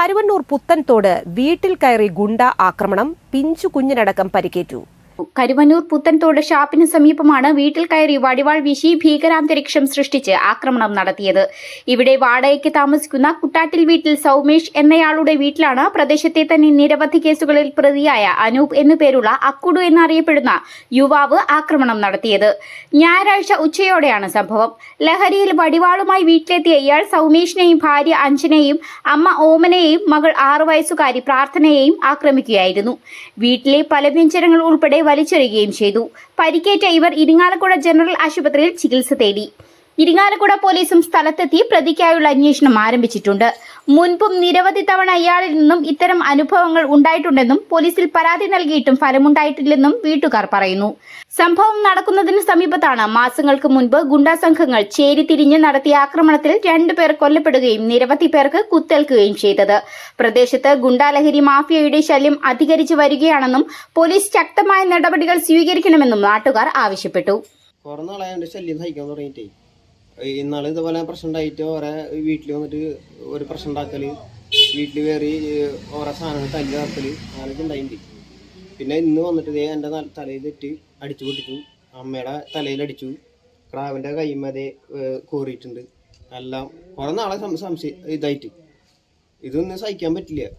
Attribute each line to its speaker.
Speaker 1: കരുവന്നൂർ പുത്തൻതോട് വീട്ടിൽ കയറി ഗുണ്ട ആക്രമണം, പിഞ്ചു കുഞ്ഞിനടക്കം പരിക്കേറ്റു.
Speaker 2: കരുവന്നൂർ പുത്തൻതോട് ഷാപ്പിന് സമീപമാണ് വീട്ടിൽ കയറി വടിവാൾ വീശി ഭീകരാന്തരീക്ഷം സൃഷ്ടിച്ച് ആക്രമണം നടത്തിയത്. ഇവിടെ വാടകയ്ക്ക് താമസിക്കുന്ന കുട്ടാട്ടിൽ വീട്ടിൽ സൗമേഷ് എന്നയാളുടെ വീട്ടിലാണ് പ്രദേശത്തെ തന്നെ നിരവധി കേസുകളിൽ പ്രതിയായ അനൂപ് എന്നു പേരുള്ള അക്കുടു എന്നറിയപ്പെടുന്ന യുവാവ് ആക്രമണം നടത്തിയത്. ഞായറാഴ്ച ഉച്ചയോടെയാണ് സംഭവം. ലഹരിയിൽ വടിവാളുമായി വീട്ടിലെത്തിയ ഇയാൾ സൗമേഷിനെയും ഭാര്യ അഞ്ജനെയും അമ്മ ഓമനയെയും മകൾ 6 വയസ്സുകാരി പ്രാർത്ഥനയെയും ആക്രമിക്കുകയായിരുന്നു. വീട്ടിലെ പല വ്യഞ്ജനങ്ങൾ ഉൾപ്പെടെ വലിച്ചെറിയുകയും ചെയ്തു. പരിക്കേറ്റ ഇവർ ഇരിങ്ങാലക്കുട ജനറൽ ആശുപത്രിയിൽ ചികിത്സ തേടി. ഇരിങ്ങാലക്കുട പോലീസും സ്ഥലത്തെത്തി പ്രതിക്കായുള്ള അന്വേഷണം ആരംഭിച്ചിട്ടുണ്ട്. മുൻപും നിരവധി തവണ ഇയാളിൽ നിന്നും ഇത്തരം അനുഭവങ്ങൾ ഉണ്ടായിട്ടുണ്ടെന്നും പോലീസിൽ പരാതി നൽകിയിട്ടും ഫലമുണ്ടായിട്ടില്ലെന്നും വീട്ടുകാർ പറയുന്നു. സംഭവം നടക്കുന്നതിന് സമീപത്താണ് മാസങ്ങൾക്ക് മുൻപ് ഗുണ്ടാ സംഘങ്ങൾ ചേരിതിരിഞ്ഞ് നടത്തിയ ആക്രമണത്തിൽ 2 പേർ കൊല്ലപ്പെടുകയും നിരവധി പേർക്ക് കുത്തേൽക്കുകയും ചെയ്തത്. പ്രദേശത്ത് ഗുണ്ടാലഹരി മാഫിയയുടെ ശല്യം അധികരിച്ചു വരികയാണെന്നും പോലീസ് ശക്തമായ നടപടികൾ സ്വീകരിക്കണമെന്നും നാട്ടുകാർ ആവശ്യപ്പെട്ടു.
Speaker 3: ഇന്നാള് ഇതുപോലെ പ്രശ്നം ഉണ്ടായിട്ട് ഓരോ വീട്ടിൽ വന്നിട്ട് ഒരു പ്രശ്നം ഉണ്ടാക്കല്, വീട്ടിൽ കയറി ഓരോ സാധനങ്ങൾ തല്ലി നടക്കല് അങ്ങനെയൊക്കെ ഉണ്ടായിട്ടുണ്ട്. പിന്നെ ഇന്ന് വന്നിട്ട് എൻ്റെ തലയിൽ തെറ്റ് അടിച്ചു പൊട്ടിച്ചു, അമ്മയുടെ തലയിൽ അടിച്ചു, ക്രാവിൻ്റെ കൈമതേ കോറിയിട്ടുണ്ട്. എല്ലാം കുറെ നാളെ സംശയം ഇതായിട്ട് ഇതൊന്നും സഹിക്കാൻ പറ്റില്ല.